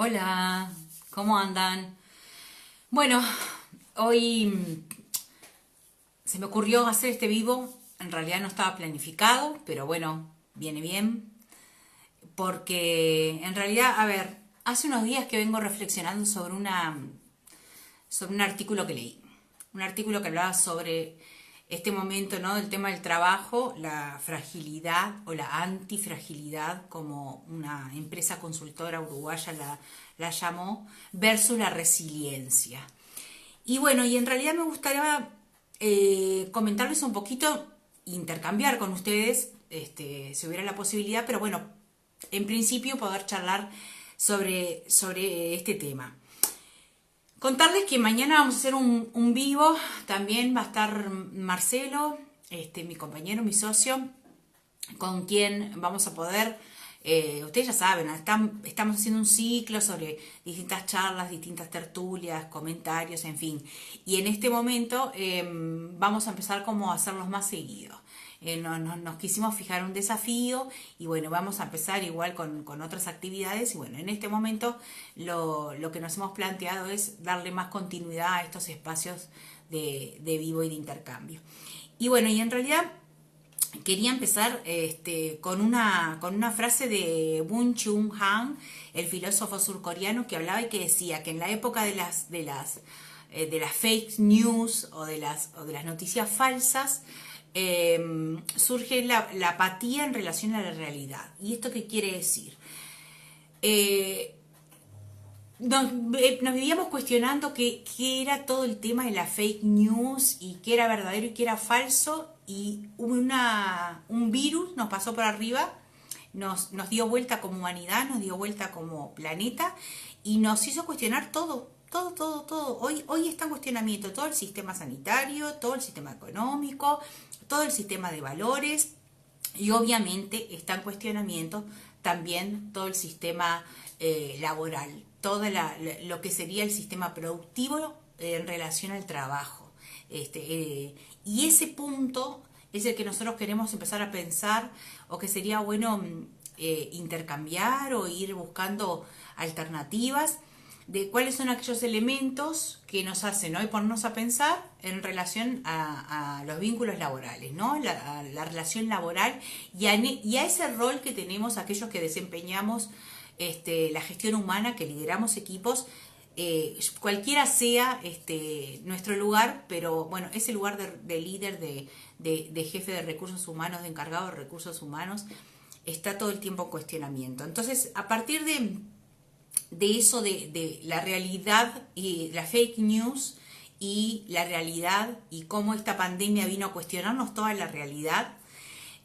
Hola, ¿cómo andan? Bueno, hoy se me ocurrió hacer este vivo. En realidad no estaba planificado, pero bueno, viene bien. Porque en realidad, a ver, hace unos días que vengo reflexionando sobre un artículo que leí. Un artículo que hablaba sobre este momento, ¿no? Del tema del trabajo, la fragilidad o la antifragilidad, como una empresa consultora uruguaya la llamó, versus la resiliencia. Y bueno, y en realidad me gustaría comentarles un poquito, intercambiar con ustedes, si hubiera la posibilidad, pero bueno, en principio poder charlar sobre este tema. Contarles que mañana vamos a hacer un vivo, también va a estar Marcelo, mi compañero, mi socio, con quien vamos a poder, ustedes ya saben, estamos haciendo un ciclo sobre distintas charlas, distintas tertulias, comentarios, en fin. Y en este momento vamos a empezar como a hacerlos más seguidos. Nos quisimos fijar un desafío y bueno, vamos a empezar igual con otras actividades y bueno, en este momento lo que nos hemos planteado es darle más continuidad a estos espacios de vivo y de intercambio. Y bueno, y en realidad quería empezar con una frase de Bun Chung Han, el filósofo surcoreano, que hablaba y que decía que en la época de las fake news o de las noticias falsas, surge la apatía en relación a la realidad. ¿Y esto qué quiere decir? Eh, nos vivíamos cuestionando qué era todo el tema de la fake news y qué era verdadero y qué era falso, y un virus nos pasó por arriba, nos dio vuelta como humanidad, nos dio vuelta como planeta y nos hizo cuestionar todo, todo, todo, todo. Hoy está en cuestionamiento todo el sistema sanitario, todo el sistema económico, todo el sistema de valores, y obviamente está en cuestionamiento también todo el sistema laboral, lo que sería el sistema productivo en relación al trabajo. Y ese punto es el que nosotros queremos empezar a pensar, o que sería bueno intercambiar o ir buscando alternativas de cuáles son aquellos elementos que nos hacen hoy ponernos a pensar en relación a los vínculos laborales, ¿no? A la relación laboral y a ese rol que tenemos aquellos que desempeñamos la gestión humana, que lideramos equipos, cualquiera sea nuestro lugar, pero bueno, ese lugar de líder, de jefe de recursos humanos, de encargado de recursos humanos, está todo el tiempo en cuestionamiento. Entonces, a partir de eso, de la realidad y la fake news y la realidad y cómo esta pandemia vino a cuestionarnos toda la realidad,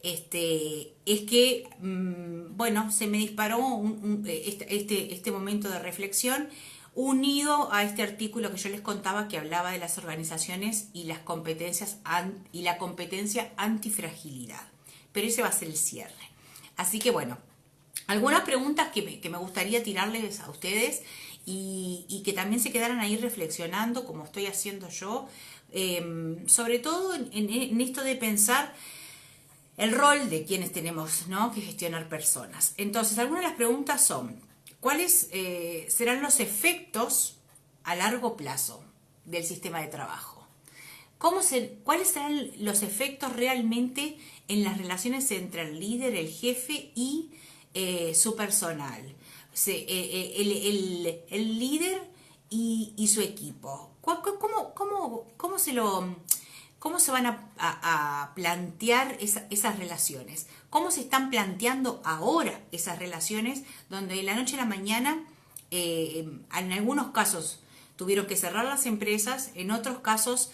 es que, bueno, se me disparó este momento de reflexión unido a este artículo que yo les contaba, que hablaba de las organizaciones y las competencias y la competencia antifragilidad. Pero ese va a ser el cierre. Así que bueno, algunas preguntas que me gustaría tirarles a ustedes y que también se quedaran ahí reflexionando, como estoy haciendo yo, sobre todo en esto de pensar el rol de quienes tenemos, ¿no?, que gestionar personas. Entonces, algunas de las preguntas son: ¿cuáles serán los efectos a largo plazo del sistema de trabajo? ¿Cuáles serán los efectos realmente en las relaciones entre el líder, el jefe y su personal? El líder y su equipo. ¿Cómo se van a plantear esas relaciones? ¿Cómo se están planteando ahora esas relaciones donde de la noche a la mañana, en algunos casos tuvieron que cerrar las empresas, en otros casos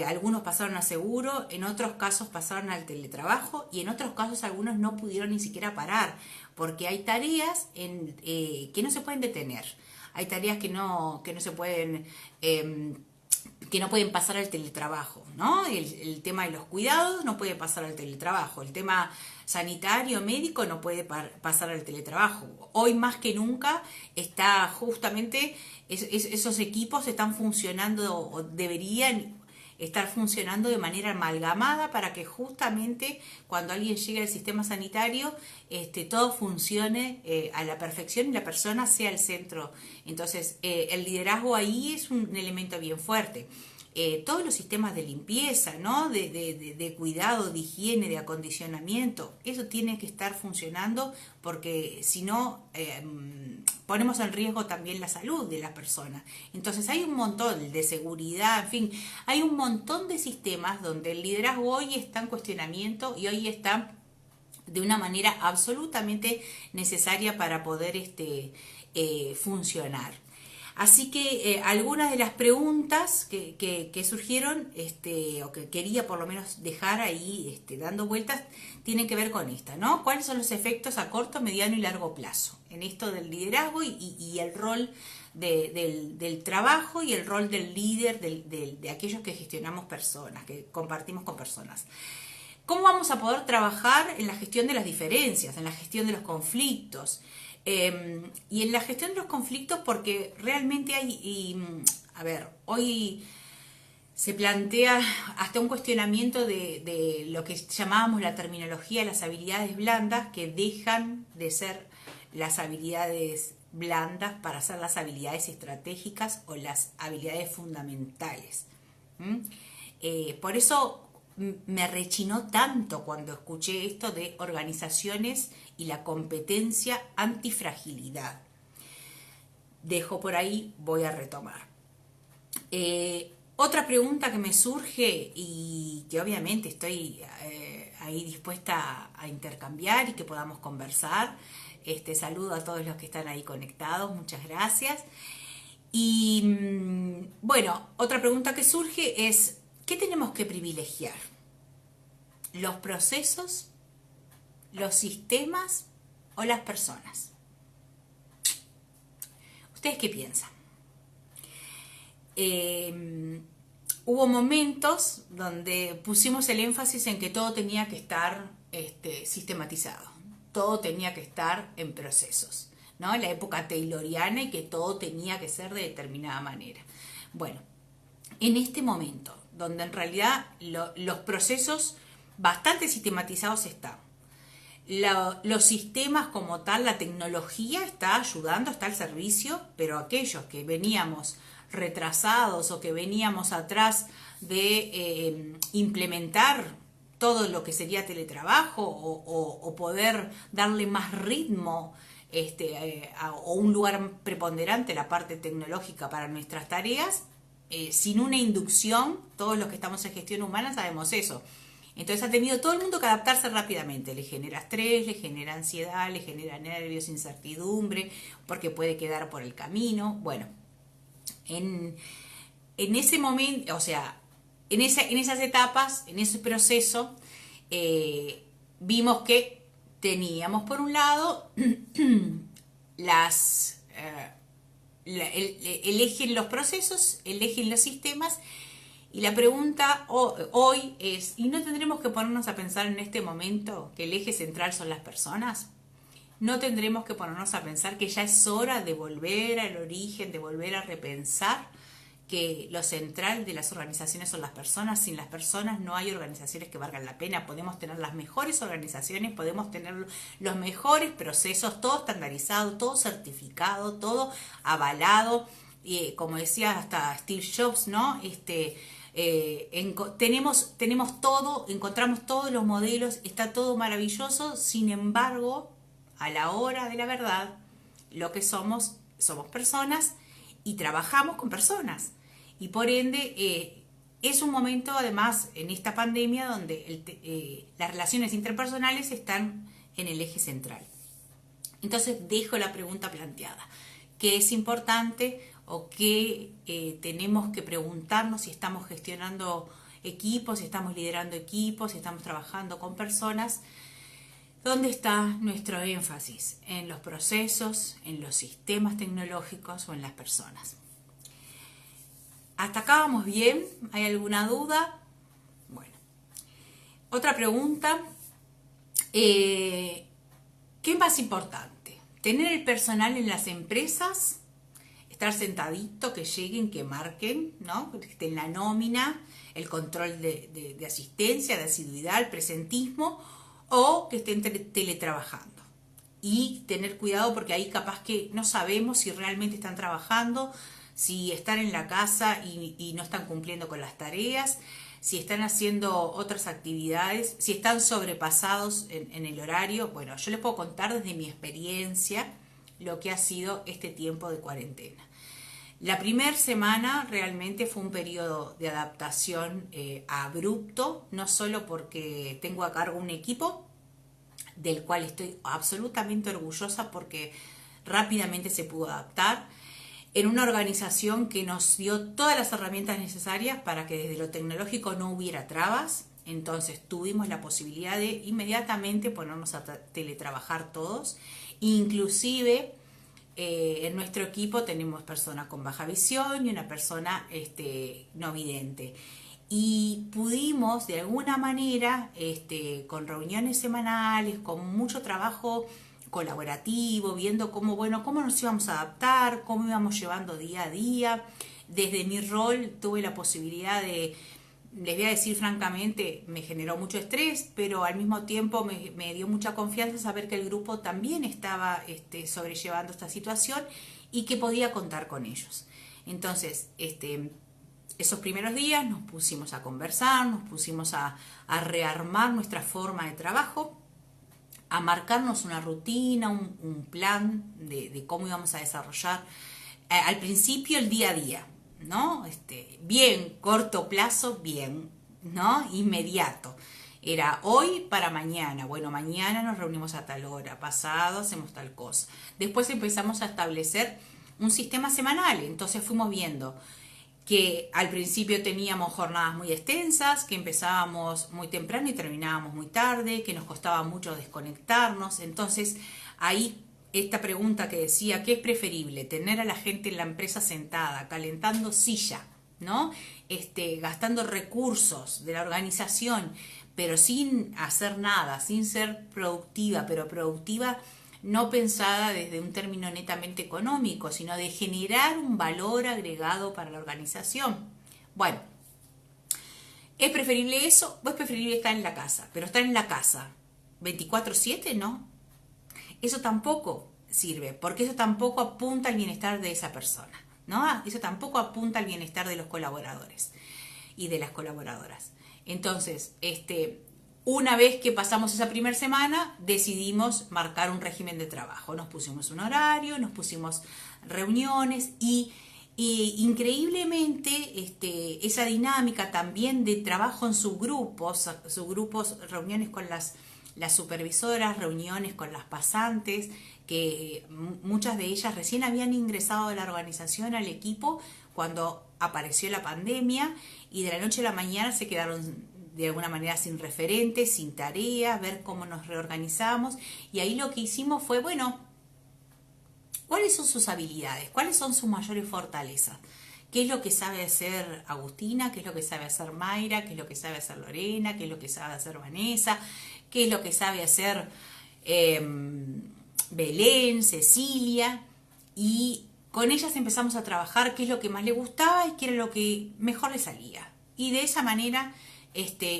algunos pasaron a seguro, en otros casos pasaron al teletrabajo y en otros casos algunos no pudieron ni siquiera parar, porque hay tareas que no se pueden detener, hay tareas que no se pueden... que no pueden pasar al teletrabajo, ¿no? El tema de los cuidados no puede pasar al teletrabajo, el tema sanitario, médico no puede pasar al teletrabajo. Hoy más que nunca está justamente, esos equipos están funcionando o deberían estar funcionando de manera amalgamada para que justamente cuando alguien llegue al sistema sanitario todo funcione a la perfección y la persona sea el centro. Entonces el liderazgo ahí es un elemento bien fuerte. Todos los sistemas de limpieza, ¿no? de cuidado, de higiene, de acondicionamiento, eso tiene que estar funcionando porque si no ponemos en riesgo también la salud de las personas. Entonces hay un montón de seguridad, en fin, hay un montón de sistemas donde el liderazgo hoy está en cuestionamiento y hoy está de una manera absolutamente necesaria para poder funcionar. Así que algunas de las preguntas que surgieron, o que quería por lo menos dejar ahí dando vueltas, tienen que ver con esta, ¿no? ¿Cuáles son los efectos a corto, mediano y largo plazo en esto del liderazgo y el rol del trabajo y el rol del líder, de aquellos que gestionamos personas, que compartimos con personas? ¿Cómo vamos a poder trabajar en la gestión de las diferencias, en la gestión de los conflictos? Y en la gestión de los conflictos, porque realmente hoy se plantea hasta un cuestionamiento de lo que llamábamos la terminología de las habilidades blandas, que dejan de ser las habilidades blandas para ser las habilidades estratégicas o las habilidades fundamentales. Por eso me rechinó tanto cuando escuché esto de organizaciones y la competencia antifragilidad. Dejo por ahí, voy a retomar. Otra pregunta que me surge y que obviamente estoy ahí dispuesta a intercambiar y que podamos conversar. Saludo a todos los que están ahí conectados, muchas gracias. Y bueno, otra pregunta que surge es, ¿qué tenemos que privilegiar? ¿Los procesos, los sistemas o las personas? ¿Ustedes qué piensan? Hubo momentos donde pusimos el énfasis en que todo tenía que estar sistematizado, todo tenía que estar en procesos, ¿no? En la época tayloriana, y que todo tenía que ser de determinada manera. Bueno, en este momento, donde en realidad los procesos bastante sistematizados están, los sistemas como tal, la tecnología está ayudando, está al servicio, pero aquellos que veníamos retrasados o que veníamos atrás de implementar todo lo que sería teletrabajo o poder darle más ritmo o un lugar preponderante a la parte tecnológica para nuestras tareas, sin una inducción, todos los que estamos en gestión humana sabemos eso. Entonces ha tenido todo el mundo que adaptarse rápidamente. Le genera estrés, le genera ansiedad, le genera nervios, incertidumbre, porque puede quedar por el camino. Bueno, en ese momento, o sea, en esas etapas, en ese proceso, vimos que teníamos por un lado el eje en los procesos, el eje en los sistemas. Y la pregunta hoy es, ¿y no tendremos que ponernos a pensar en este momento que el eje central son las personas? ¿No tendremos que ponernos a pensar que ya es hora de volver al origen, de volver a repensar que lo central de las organizaciones son las personas? Sin las personas no hay organizaciones que valgan la pena. Podemos tener las mejores organizaciones, podemos tener los mejores procesos, todo estandarizado, todo certificado, todo avalado. Como decía hasta Steve Jobs, ¿no? Tenemos todo, encontramos todos los modelos, está todo maravilloso. Sin embargo, a la hora de la verdad, lo que somos personas y trabajamos con personas. Y por ende, es un momento, además, en esta pandemia, donde las relaciones interpersonales están en el eje central. Entonces, dejo la pregunta planteada. ¿Qué es importante o qué tenemos que preguntarnos si estamos gestionando equipos, si estamos liderando equipos, si estamos trabajando con personas? ¿Dónde está nuestro énfasis? ¿En los procesos, en los sistemas tecnológicos o en las personas? ¿Hasta acá vamos bien? ¿Hay alguna duda? Bueno. Otra pregunta. ¿Qué es más importante? ¿Tener el personal en las empresas? estar sentadito, que lleguen, que marquen, ¿no? Que esté en la nómina, el control de asistencia, de asiduidad, el presentismo, o que estén teletrabajando. Y tener cuidado porque ahí capaz que no sabemos si realmente están trabajando, si están en la casa y no están cumpliendo con las tareas, si están haciendo otras actividades, si están sobrepasados en el horario. Bueno, yo les puedo contar desde mi experiencia lo que ha sido este tiempo de cuarentena. La primera semana realmente fue un periodo de adaptación abrupto, no solo porque tengo a cargo un equipo del cual estoy absolutamente orgullosa porque rápidamente se pudo adaptar, en una organización que nos dio todas las herramientas necesarias para que desde lo tecnológico no hubiera trabas. Entonces tuvimos la posibilidad de inmediatamente ponernos a teletrabajar todos. Inclusive en nuestro equipo tenemos personas con baja visión y una persona no vidente. Y pudimos de alguna manera, con reuniones semanales, con mucho trabajo colaborativo, viendo cómo nos íbamos a adaptar, cómo íbamos llevando día a día. Desde mi rol tuve la posibilidad de, les voy a decir francamente, me generó mucho estrés, pero al mismo tiempo me dio mucha confianza saber que el grupo también estaba sobrellevando esta situación y que podía contar con ellos. Entonces, esos primeros días nos pusimos a conversar, nos pusimos a rearmar nuestra forma de trabajo, a marcarnos una rutina, un plan de cómo íbamos a desarrollar al principio el día a día, ¿no? Bien, corto plazo, bien, ¿no? Inmediato. Era hoy para mañana. Bueno, mañana nos reunimos a tal hora, pasado hacemos tal cosa. Después empezamos a establecer un sistema semanal, entonces fuimos viendo que al principio teníamos jornadas muy extensas, que empezábamos muy temprano y terminábamos muy tarde, que nos costaba mucho desconectarnos. Entonces, ahí esta pregunta que decía, ¿qué es preferible? Tener a la gente en la empresa sentada, calentando silla, ¿no? Gastando recursos de la organización, pero sin hacer nada, sin ser productiva, pero productiva no pensada desde un término netamente económico, sino de generar un valor agregado para la organización. Bueno, ¿es preferible eso o es preferible estar en la casa? Pero estar en la casa 24/7, ¿no? Eso tampoco sirve, porque eso tampoco apunta al bienestar de esa persona, ¿no? Eso tampoco apunta al bienestar de los colaboradores y de las colaboradoras. Entonces, una vez que pasamos esa primera semana, decidimos marcar un régimen de trabajo. Nos pusimos un horario, nos pusimos reuniones y increíblemente esa dinámica también de trabajo en subgrupos, reuniones con las supervisoras, reuniones con las pasantes, que muchas de ellas recién habían ingresado a la organización, al equipo, cuando apareció la pandemia y de la noche a la mañana se quedaron de alguna manera sin referentes, sin tareas, ver cómo nos reorganizamos. Y ahí lo que hicimos fue, bueno, ¿cuáles son sus habilidades? ¿Cuáles son sus mayores fortalezas? ¿Qué es lo que sabe hacer Agustina? ¿Qué es lo que sabe hacer Mayra? ¿Qué es lo que sabe hacer Lorena? ¿Qué es lo que sabe hacer Vanessa? ¿Qué es lo que sabe hacer Belén, Cecilia? Y con ellas empezamos a trabajar qué es lo que más le gustaba y qué era lo que mejor le salía. Y de esa manera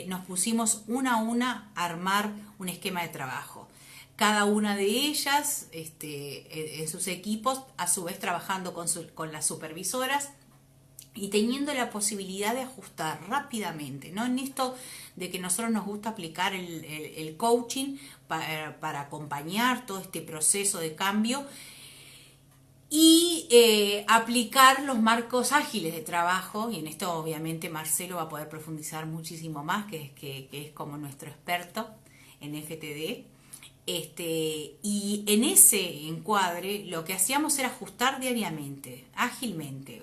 nos pusimos una a una a armar un esquema de trabajo. Cada una de ellas en sus equipos, a su vez trabajando con las supervisoras y teniendo la posibilidad de ajustar rápidamente, ¿no? En esto de que nosotros nos gusta aplicar el coaching para acompañar todo este proceso de cambio y aplicar los marcos ágiles de trabajo, y en esto obviamente Marcelo va a poder profundizar muchísimo más, que es como nuestro experto en FTD. Y en ese encuadre lo que hacíamos era ajustar diariamente, ágilmente.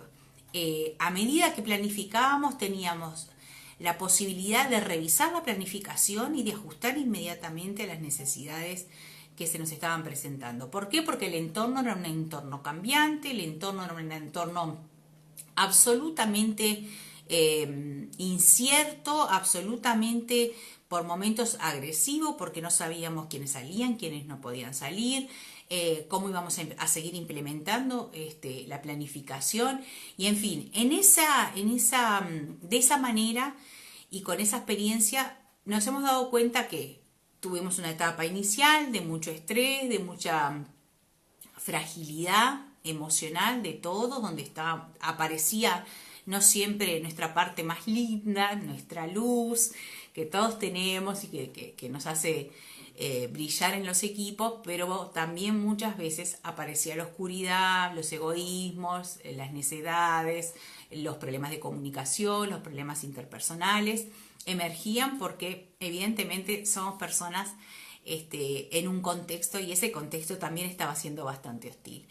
A medida que planificábamos teníamos la posibilidad de revisar la planificación y de ajustar inmediatamente a las necesidades que se nos estaban presentando. ¿Por qué? Porque el entorno era un entorno cambiante, el entorno era un entorno absolutamente incierto, absolutamente por momentos agresivo, porque no sabíamos quiénes salían, quiénes no podían salir. cómo íbamos a seguir implementando la planificación y en fin, de esa manera y con esa experiencia nos hemos dado cuenta que tuvimos una etapa inicial de mucho estrés, de mucha fragilidad emocional de todos, donde aparecía no siempre nuestra parte más linda, nuestra luz, que todos tenemos y que nos hace brillar en los equipos, pero también muchas veces aparecía la oscuridad, los egoísmos, las necedades, los problemas de comunicación, los problemas interpersonales, emergían porque evidentemente somos personas en un contexto y ese contexto también estaba siendo bastante hostil.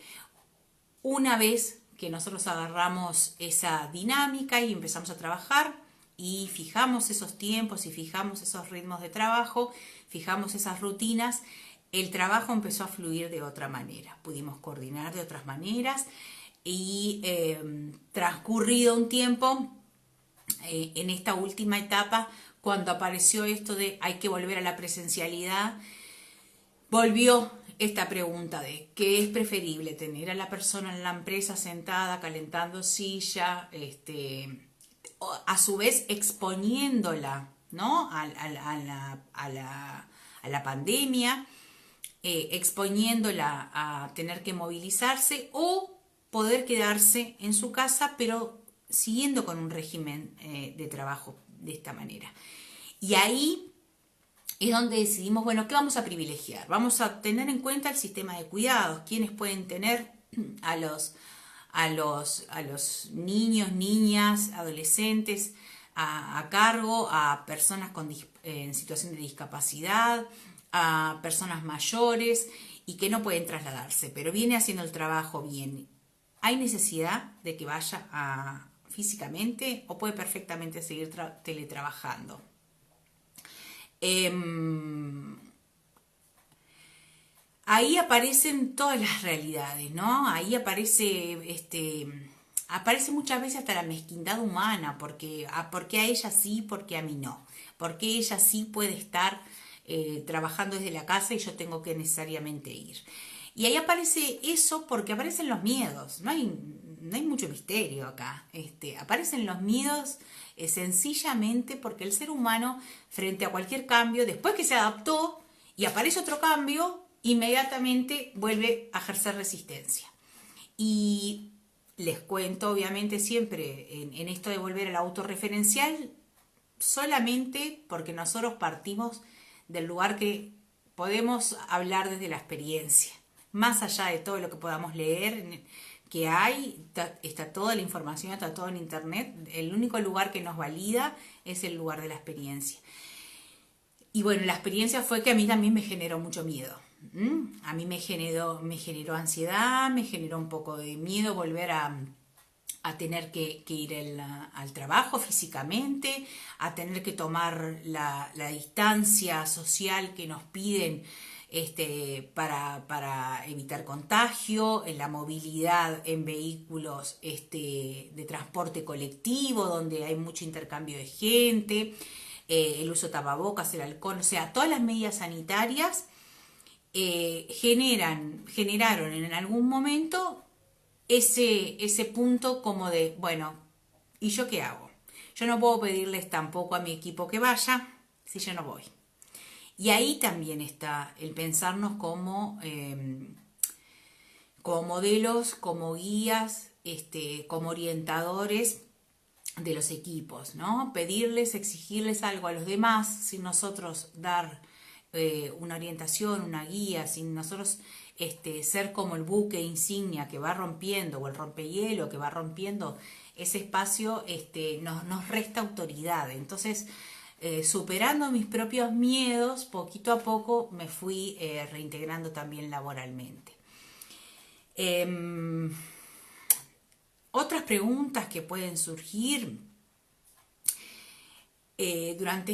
Una vez que nosotros agarramos esa dinámica y empezamos a trabajar y fijamos esos tiempos y fijamos esos ritmos de trabajo, fijamos esas rutinas, el trabajo empezó a fluir de otra manera, pudimos coordinar de otras maneras y transcurrido un tiempo, en esta última etapa, cuando apareció esto de hay que volver a la presencialidad, volvió esta pregunta de ¿qué es preferible? Tener a la persona en la empresa sentada, calentando silla, a su vez exponiéndola, ¿no? a la pandemia, exponiéndola a tener que movilizarse o poder quedarse en su casa, pero siguiendo con un régimen de trabajo de esta manera. Y ahí es donde decidimos, bueno, ¿qué vamos a privilegiar? Vamos a tener en cuenta el sistema de cuidados, quiénes pueden tener a los niños, niñas, adolescentes a cargo, a personas en situación de discapacidad, a personas mayores y que no pueden trasladarse, pero viene haciendo el trabajo bien. ¿Hay necesidad de que vaya físicamente o puede perfectamente seguir teletrabajando? Ahí aparecen todas las realidades, ¿no? Ahí aparece muchas veces hasta la mezquindad humana, porque a ella sí, porque a mí no, porque ella sí puede estar trabajando desde la casa y yo tengo que necesariamente ir. Y ahí aparece eso porque aparecen los miedos, no hay mucho misterio acá, aparecen los miedos sencillamente porque el ser humano frente a cualquier cambio, después que se adaptó y aparece otro cambio, inmediatamente vuelve a ejercer resistencia. Y les cuento obviamente siempre en esto de volver al autorreferencial, solamente porque nosotros partimos del lugar que podemos hablar desde la experiencia. Más allá de todo lo que podamos leer que hay, está toda la información, está todo en internet, el único lugar que nos valida es el lugar de la experiencia. Y bueno, la experiencia fue que a mí también me generó mucho miedo. A mí me generó ansiedad, me generó un poco de miedo volver a tener que ir al trabajo físicamente, a tener que tomar la distancia social que nos piden para evitar contagio, en la movilidad en vehículos de transporte colectivo, donde hay mucho intercambio de gente, el uso de tapabocas, el alcohol, o sea, todas las medidas sanitarias generaron en algún momento ese punto como de, bueno, ¿y yo qué hago? Yo no puedo pedirles tampoco a mi equipo que vaya si yo no voy. Y ahí también está el pensarnos como modelos, como guías, como orientadores de los equipos, ¿no? Pedirles, exigirles algo a los demás sin nosotros dar una orientación, una guía, sin nosotros ser como el buque insignia que va rompiendo o el rompehielo que va rompiendo ese espacio, nos resta autoridad. Entonces, superando mis propios miedos, poquito a poco me fui reintegrando también laboralmente. Otras preguntas que pueden surgir durante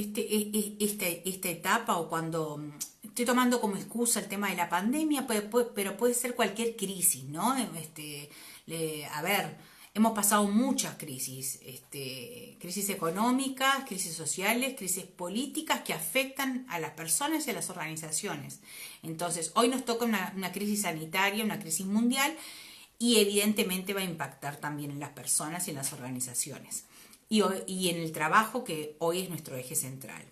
esta etapa o cuando estoy tomando como excusa el tema de la pandemia, pero puede ser cualquier crisis, ¿no? hemos pasado muchas crisis, crisis económicas, crisis sociales, crisis políticas que afectan a las personas y a las organizaciones. Entonces, hoy nos toca una crisis sanitaria, una crisis mundial, y evidentemente va a impactar también en las personas y en las organizaciones. Y en el trabajo, que hoy es nuestro eje central.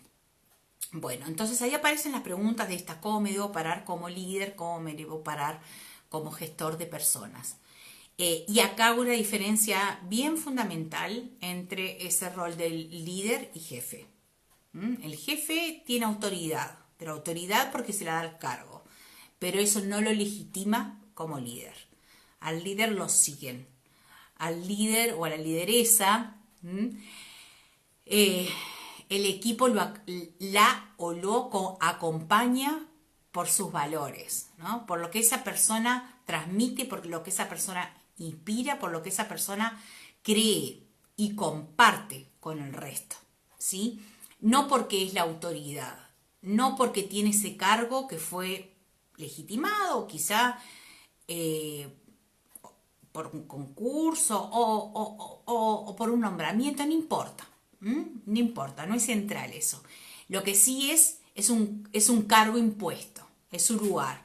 Bueno, entonces ahí aparecen las preguntas de estas: ¿cómo me debo parar como líder? ¿Cómo me debo parar como gestor de personas? Y acá hago una diferencia bien fundamental entre ese rol del líder y jefe. El jefe tiene autoridad, pero autoridad porque se le da el cargo, pero eso no lo legitima como líder. Al líder lo siguen, al líder o a la lideresa, el equipo lo acompaña por sus valores, ¿no? Por lo que esa persona transmite, por lo que esa persona inspira, por lo que esa persona cree y comparte con el resto, ¿sí? No porque es la autoridad, no porque tiene ese cargo que fue legitimado, quizá por un concurso o por un nombramiento, no importa, no importa, no es central eso. Lo que sí es un cargo impuesto, es su lugar.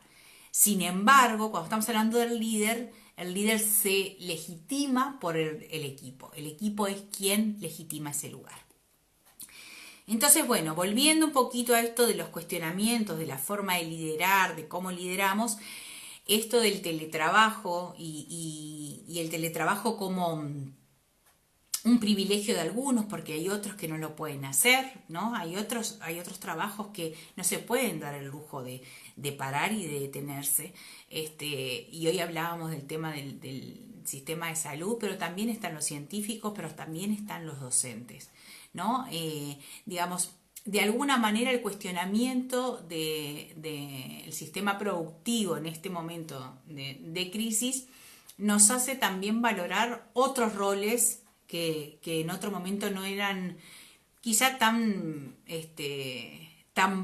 Sin embargo, cuando estamos hablando del líder, el líder se legitima por el equipo. El equipo es quien legitima ese lugar. Entonces, bueno, volviendo un poquito a esto de los cuestionamientos, de la forma de liderar, de cómo lideramos, esto del teletrabajo y el teletrabajo como un privilegio de algunos, porque hay otros que no lo pueden hacer, ¿no? Hay otros trabajos que no se pueden dar el lujo de parar y de detenerse. Y hoy hablábamos del tema del sistema de salud, pero también están los científicos, pero también están los docentes, ¿no? Digamos, de alguna manera el cuestionamiento del sistema productivo en este momento de crisis nos hace también valorar otros roles que en otro momento no eran quizá tan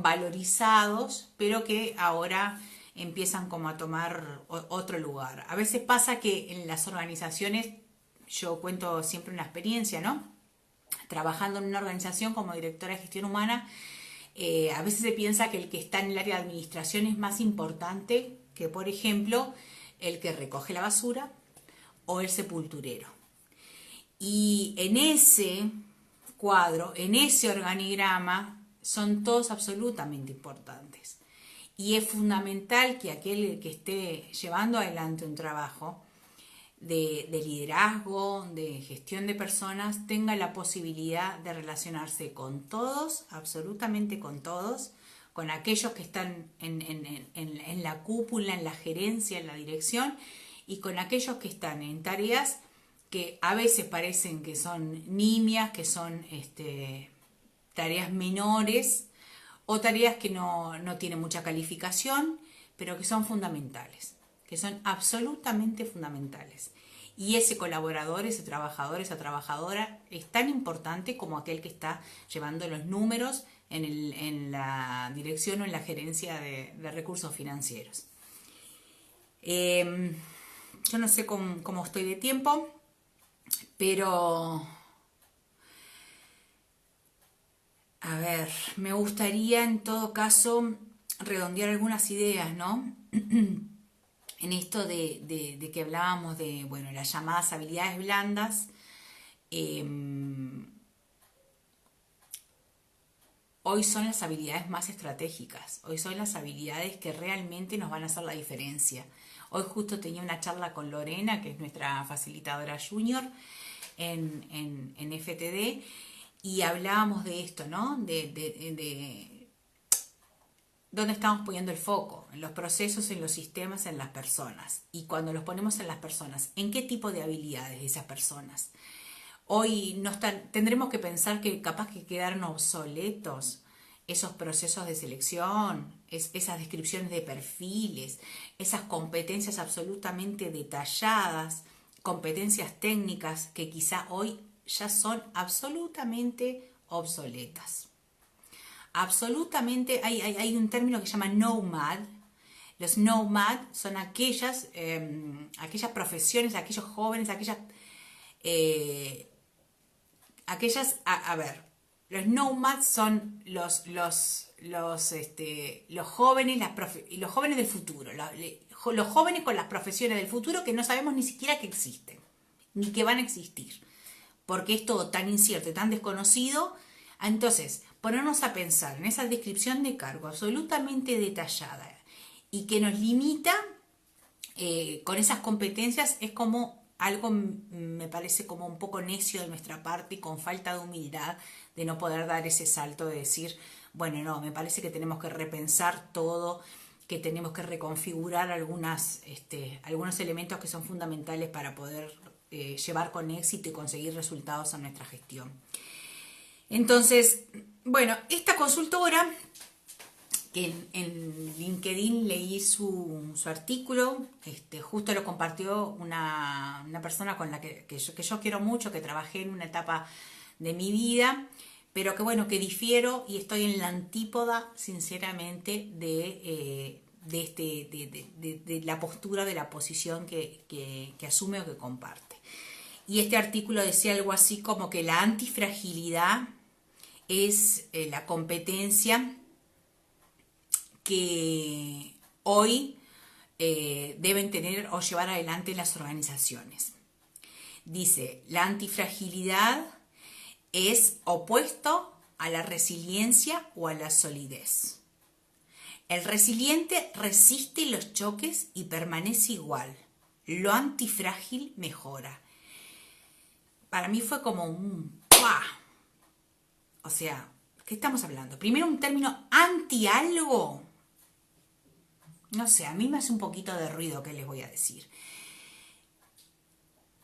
valorizados, pero que ahora empiezan como a tomar otro lugar. A veces pasa que en las organizaciones, yo cuento siempre una experiencia, ¿no? Trabajando en una organización como directora de gestión humana, a veces se piensa que el que está en el área de administración es más importante que, por ejemplo, el que recoge la basura o el sepulturero. Y en ese cuadro, en ese organigrama, son todos absolutamente importantes. Y es fundamental que aquel que esté llevando adelante un trabajo de liderazgo, de gestión de personas, tenga la posibilidad de relacionarse con todos, absolutamente con todos, con aquellos que están en la cúpula, en la gerencia, en la dirección, y con aquellos que están en tareas que a veces parecen que son nimias, que son tareas menores o tareas que no tienen mucha calificación, pero que son fundamentales, que son absolutamente fundamentales. Y ese colaborador, ese trabajador, esa trabajadora es tan importante como aquel que está llevando los números en la dirección o en la gerencia de recursos financieros. Yo no sé cómo estoy de tiempo, pero a ver, me gustaría en todo caso redondear algunas ideas, ¿no? En esto de que hablábamos de, bueno, las llamadas habilidades blandas. Hoy son las habilidades más estratégicas, hoy son las habilidades que realmente nos van a hacer la diferencia. Hoy justo tenía una charla con Lorena, que es nuestra facilitadora junior en FTD, y hablábamos de esto, ¿no? De dónde estamos poniendo el foco, en los procesos, en los sistemas, en las personas. Y cuando los ponemos en las personas, ¿en qué tipo de habilidades de esas personas? Hoy tendremos que pensar que capaz que quedaron obsoletos esos procesos de selección, esas descripciones de perfiles, esas competencias absolutamente detalladas, competencias técnicas que quizá hoy ya son absolutamente obsoletas. Absolutamente, hay un término que se llama nomad. Los nomad son aquellas profesiones, aquellos jóvenes, aquellas a ver, los nomads son los jóvenes, los jóvenes del futuro, los jóvenes con las profesiones del futuro que no sabemos ni siquiera que existen, ni que van a existir, porque es todo tan incierto y tan desconocido. Entonces, ponernos a pensar en esa descripción de cargo absolutamente detallada y que nos limita con esas competencias es como algo, me parece como un poco necio de nuestra parte y con falta de humildad de no poder dar ese salto de decir, bueno, no, me parece que tenemos que repensar todo, que tenemos que reconfigurar algunos elementos que son fundamentales para poder llevar con éxito y conseguir resultados en nuestra gestión. Entonces, bueno, esta consultora, que en LinkedIn leí su artículo, justo lo compartió una persona con la que yo quiero mucho, que trabajé en una etapa de mi vida, pero que bueno, que difiero y estoy en la antípoda, sinceramente, de la postura, de la posición que asume o que comparte. Y este artículo decía algo así como que la antifragilidad es la competencia que hoy deben tener o llevar adelante las organizaciones. Dice, la antifragilidad es opuesto a la resiliencia o a la solidez. El resiliente resiste los choques y permanece igual. Lo antifrágil mejora. Para mí fue como un ¡pua! O sea, ¿qué estamos hablando? Primero, un término anti algo. No sé, a mí me hace un poquito de ruido, ¿qué les voy a decir?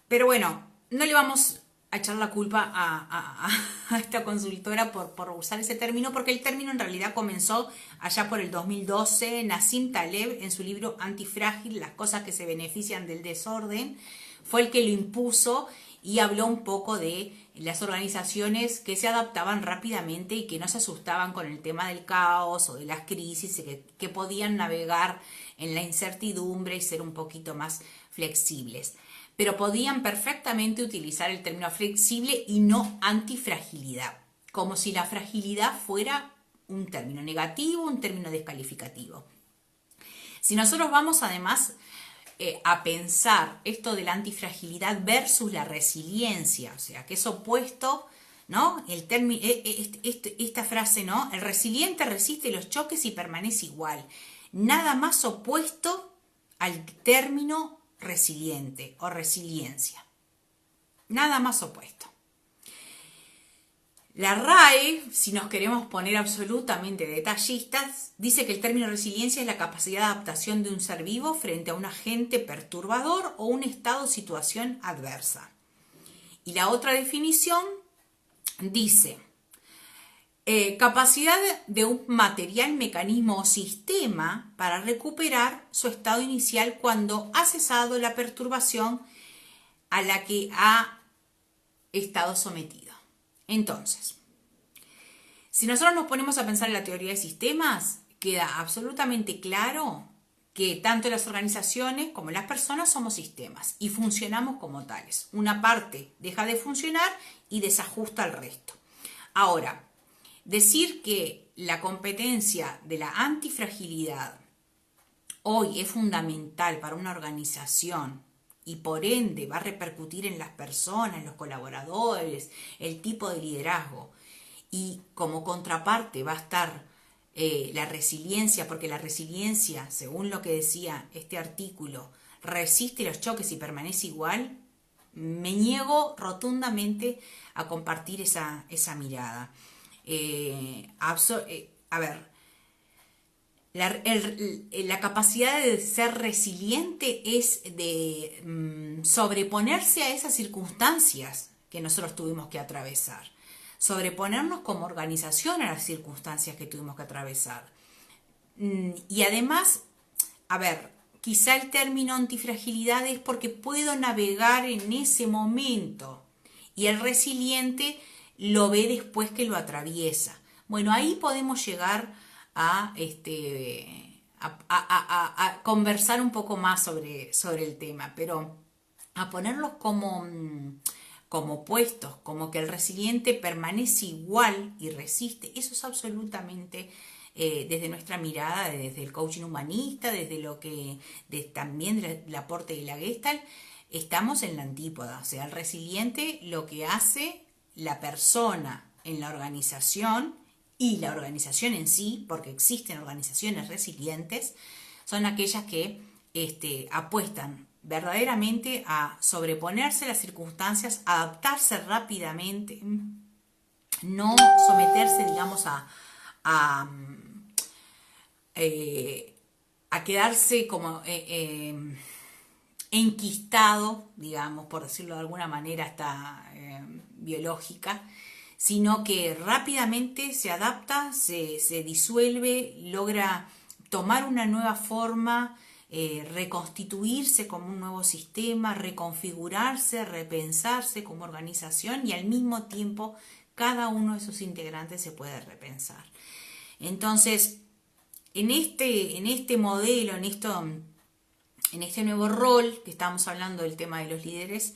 Pero bueno, no le vamos a echar la culpa a esta consultora por usar ese término, porque el término en realidad comenzó allá por el 2012. Nassim Taleb, en su libro Antifrágil, las cosas que se benefician del desorden, fue el que lo impuso y habló un poco de las organizaciones que se adaptaban rápidamente y que no se asustaban con el tema del caos o de las crisis, que podían navegar en la incertidumbre y ser un poquito más flexibles. Pero podían perfectamente utilizar el término flexible y no antifragilidad, como si la fragilidad fuera un término negativo, un término descalificativo. Si nosotros vamos además a pensar esto de la antifragilidad versus la resiliencia, o sea, que es opuesto, ¿no? Esta frase, ¿no? El resiliente resiste los choques y permanece igual. Nada más opuesto al término resiliente o resiliencia. Nada más opuesto. La RAE, si nos queremos poner absolutamente detallistas, dice que el término resiliencia es la capacidad de adaptación de un ser vivo frente a un agente perturbador o un estado o situación adversa. Y la otra definición dice, capacidad de un material, mecanismo o sistema para recuperar su estado inicial cuando ha cesado la perturbación a la que ha estado sometido. Entonces, si nosotros nos ponemos a pensar en la teoría de sistemas, queda absolutamente claro que tanto las organizaciones como las personas somos sistemas y funcionamos como tales. Una parte deja de funcionar y desajusta al resto. Ahora, decir que la competencia de la antifragilidad hoy es fundamental para una organización y por ende va a repercutir en las personas, en los colaboradores, el tipo de liderazgo, y como contraparte va a estar la resiliencia, porque la resiliencia, según lo que decía este artículo, resiste los choques y permanece igual, me niego rotundamente a compartir esa mirada. A ver, la capacidad de ser resiliente es de sobreponerse a esas circunstancias que nosotros tuvimos que atravesar, sobreponernos como organización a las circunstancias que tuvimos que atravesar. Y además, a ver, quizá el término antifragilidad es porque puedo navegar en ese momento y el resiliente lo ve después que lo atraviesa. Bueno, ahí podemos llegar a conversar un poco más sobre el tema, pero a ponerlos como opuestos, como que el resiliente permanece igual y resiste. Eso es absolutamente desde nuestra mirada, desde el coaching humanista, desde lo que también del aporte de la Gestalt, estamos en la antípoda. O sea, el resiliente, lo que hace la persona en la organización y la organización en sí, porque existen organizaciones resilientes, son aquellas que apuestan verdaderamente a sobreponerse a las circunstancias, adaptarse rápidamente, no someterse, digamos, a, a quedarse como enquistado, digamos, por decirlo de alguna manera hasta biológica, sino que rápidamente se adapta, se disuelve, logra tomar una nueva forma, reconstituirse como un nuevo sistema, reconfigurarse, repensarse como organización, y al mismo tiempo cada uno de sus integrantes se puede repensar. Entonces, en este modelo, en este nuevo rol que estamos hablando del tema de los líderes,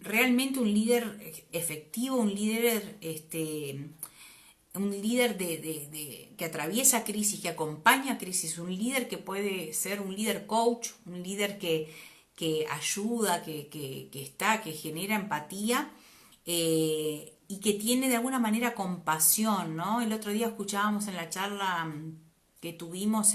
realmente un líder efectivo, un líder que atraviesa crisis, que acompaña crisis, un líder que puede ser un líder coach, un líder que ayuda, que genera empatía, y que tiene de alguna manera compasión, ¿no? El otro día escuchábamos en la charla que tuvimos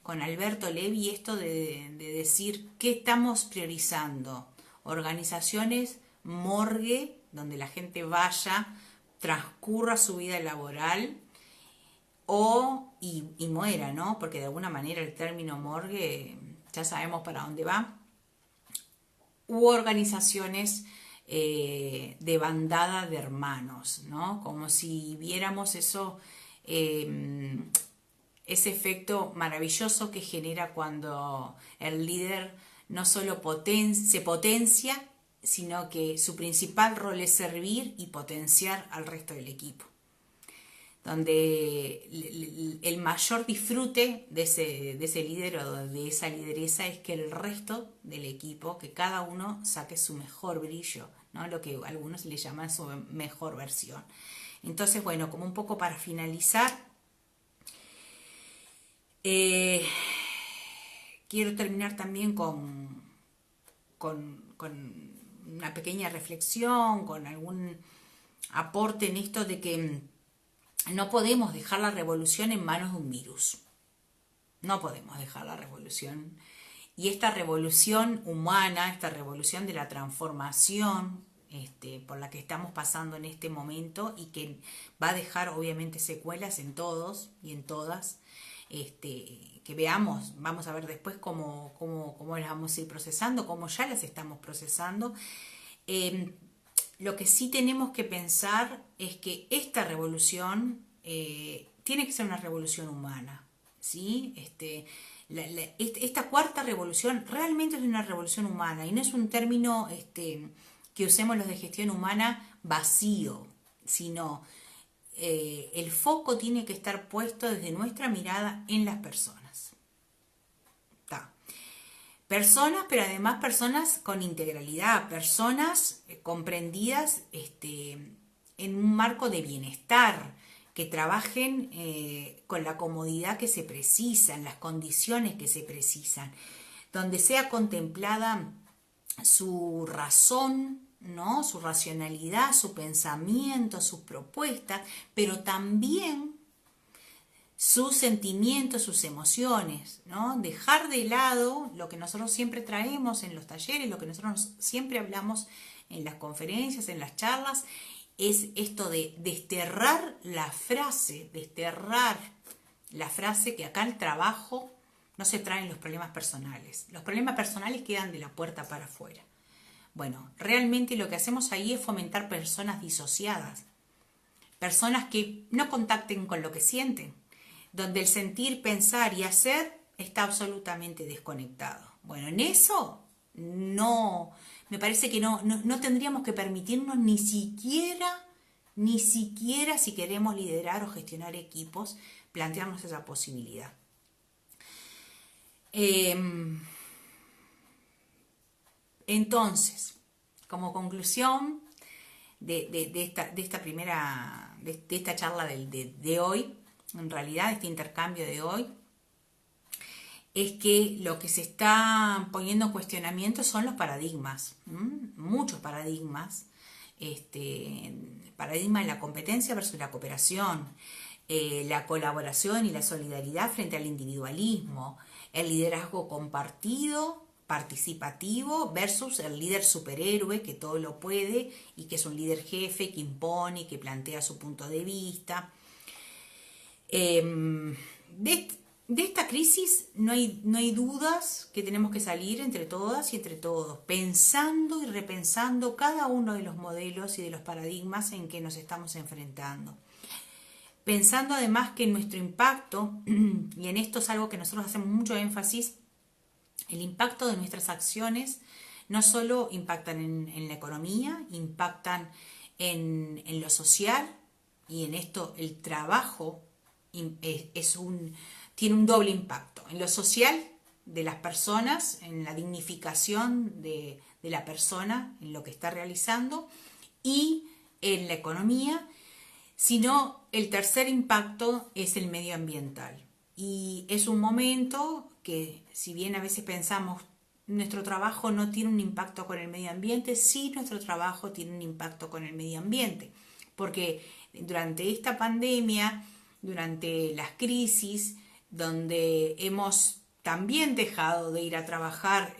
con Alberto Levi esto de decir qué estamos priorizando. Organizaciones morgue, donde la gente vaya, transcurra su vida laboral y muera, ¿no? Porque de alguna manera el término morgue ya sabemos para dónde va. U organizaciones de bandada de hermanos, ¿no? Como si viéramos eso, ese efecto maravilloso que genera cuando el líder no solo se potencia, sino que su principal rol es servir y potenciar al resto del equipo. Donde el mayor disfrute de ese líder o de esa lideresa es que el resto del equipo, que cada uno saque su mejor brillo, ¿no? Lo que algunos le llaman su mejor versión. Entonces, bueno, como un poco para finalizar, quiero terminar también con una pequeña reflexión, con algún aporte en esto de que no podemos dejar la revolución en manos de un virus. No podemos dejar la revolución. Y esta revolución humana, esta revolución de la transformación por la que estamos pasando en este momento y que va a dejar obviamente secuelas en todos y en todas, que veamos, vamos a ver después cómo las vamos a ir procesando, cómo ya las estamos procesando. Lo que sí tenemos que pensar es que esta revolución tiene que ser una revolución humana, ¿sí? Esta cuarta revolución realmente es una revolución humana y no es un término que usemos los de gestión humana vacío, sino el foco tiene que estar puesto desde nuestra mirada en las personas. Personas, pero además personas con integralidad, personas comprendidas en un marco de bienestar, que trabajen con la comodidad que se precisa, en las condiciones que se precisan, donde sea contemplada su razón, ¿no? Su racionalidad, su pensamiento, sus propuestas, pero también sus sentimientos, sus emociones, ¿no? Dejar de lado lo que nosotros siempre traemos en los talleres, lo que nosotros siempre hablamos en las conferencias, en las charlas, es esto de desterrar la frase que acá el trabajo no se traen los problemas personales. Los problemas personales quedan de la puerta para afuera. Bueno, realmente lo que hacemos ahí es fomentar personas disociadas, personas que no contacten con lo que sienten, donde el sentir, pensar y hacer está absolutamente desconectado. Bueno, en eso no, me parece que no tendríamos que permitirnos ni siquiera si queremos liderar o gestionar equipos, plantearnos esa posibilidad. Entonces, como conclusión de esta charla de hoy, en realidad, este intercambio de hoy, es que lo que se está poniendo en cuestionamiento son los paradigmas, muchos paradigmas, paradigma de la competencia versus la cooperación, la colaboración y la solidaridad frente al individualismo, el liderazgo compartido, participativo versus el líder superhéroe que todo lo puede y que es un líder jefe que impone, que plantea su punto de vista. De esta crisis no hay dudas que tenemos que salir entre todas y entre todos, pensando y repensando cada uno de los modelos y de los paradigmas en que nos estamos enfrentando. Pensando además que nuestro impacto, y en esto es algo que nosotros hacemos mucho énfasis, el impacto de nuestras acciones no solo impactan en la economía, impactan en lo social, y en esto el trabajo tiene un doble impacto. En lo social de las personas, en la dignificación de la persona, en lo que está realizando, y en la economía, sino el tercer impacto es el medioambiental. Y es un momento que, si bien a veces pensamos nuestro trabajo no tiene un impacto con el medio ambiente, sí nuestro trabajo tiene un impacto con el medio ambiente, porque durante esta pandemia, durante las crisis, donde hemos también dejado de ir a trabajar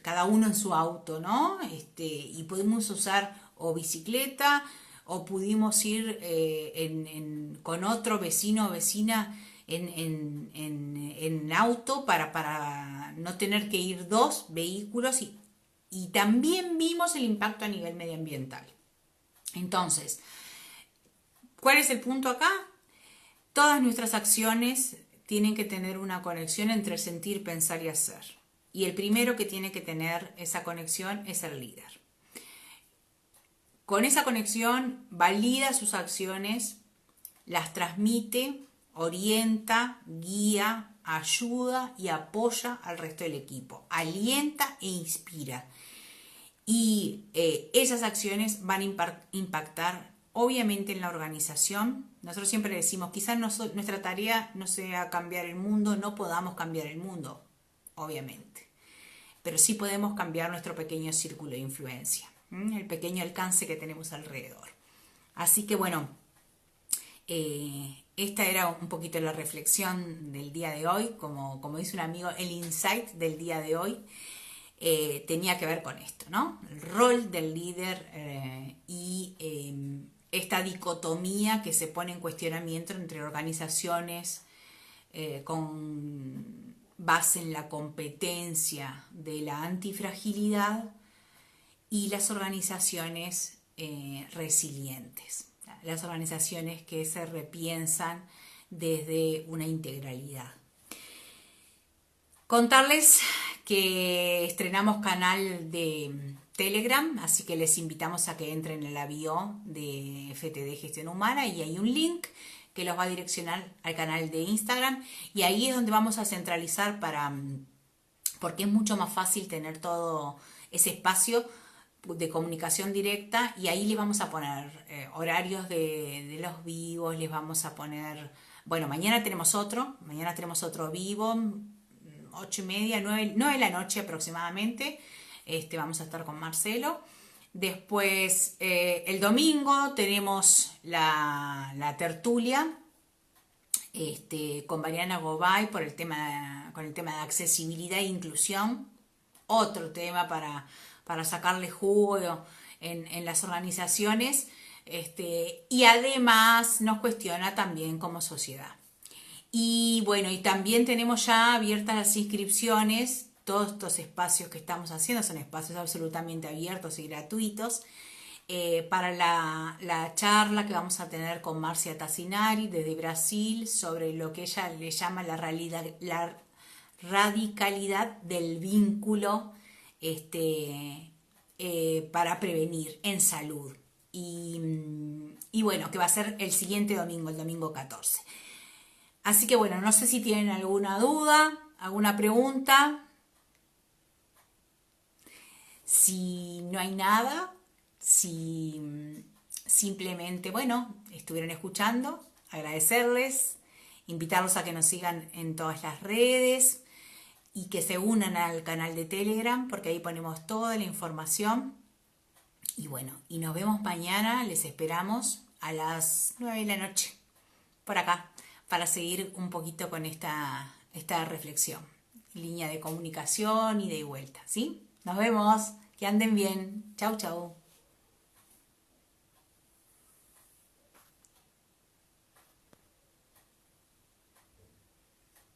cada uno en su auto, ¿no? Y pudimos usar o bicicleta o pudimos ir con otro vecino o vecina en auto para no tener que ir dos vehículos y también vimos el impacto a nivel medioambiental. Entonces, ¿cuál es el punto acá? Todas nuestras acciones tienen que tener una conexión entre sentir, pensar y hacer. Y el primero que tiene que tener esa conexión es el líder. Con esa conexión valida sus acciones, las transmite, orienta, guía, ayuda y apoya al resto del equipo. Alienta e inspira. Y esas acciones van a impactar obviamente en la organización. Nosotros siempre decimos, quizás nuestra tarea no sea cambiar el mundo, no podamos cambiar el mundo, obviamente. Pero sí podemos cambiar nuestro pequeño círculo de influencia, el pequeño alcance que tenemos alrededor. Así que bueno, esta era un poquito la reflexión del día de hoy, como dice un amigo, el insight del día de hoy. Tenía que ver con esto, ¿no? El rol del líder y esta dicotomía que se pone en cuestionamiento entre organizaciones con base en la competencia de la antifragilidad y las organizaciones resilientes, las organizaciones que se repiensan desde una integralidad. Contarles que estrenamos canal de Telegram, así que les invitamos a que entren en la bio de FTD Gestión Humana y hay un link que los va a direccionar al canal de Instagram y ahí es donde vamos a centralizar porque es mucho más fácil tener todo ese espacio de comunicación directa y ahí les vamos a poner horarios de los vivos, les vamos a poner, bueno, mañana tenemos otro vivo, 8:30, 9 de la noche aproximadamente. Vamos a estar con Marcelo. Después, el domingo tenemos la tertulia con Mariana Gobay con el tema de accesibilidad e inclusión. Otro tema para sacarle jugo en las organizaciones. Y además nos cuestiona también como sociedad. Y bueno, y también tenemos ya abiertas las inscripciones. Todos estos espacios que estamos haciendo son espacios absolutamente abiertos y gratuitos para la charla que vamos a tener con Marcia Tassinari desde Brasil sobre lo que ella le llama la radicalidad del vínculo para prevenir en salud. Y bueno, que va a ser el siguiente domingo, el domingo 14. Así que bueno, no sé si tienen alguna duda, alguna pregunta. Si no hay nada, si simplemente, bueno, estuvieron escuchando, agradecerles, invitarlos a que nos sigan en todas las redes y que se unan al canal de Telegram, porque ahí ponemos toda la información. Y bueno, y nos vemos mañana, les esperamos a las 9 de la noche, por acá, para seguir un poquito con esta reflexión, línea de comunicación, ida y vuelta, ¿sí? Nos vemos, que anden bien, chau chau.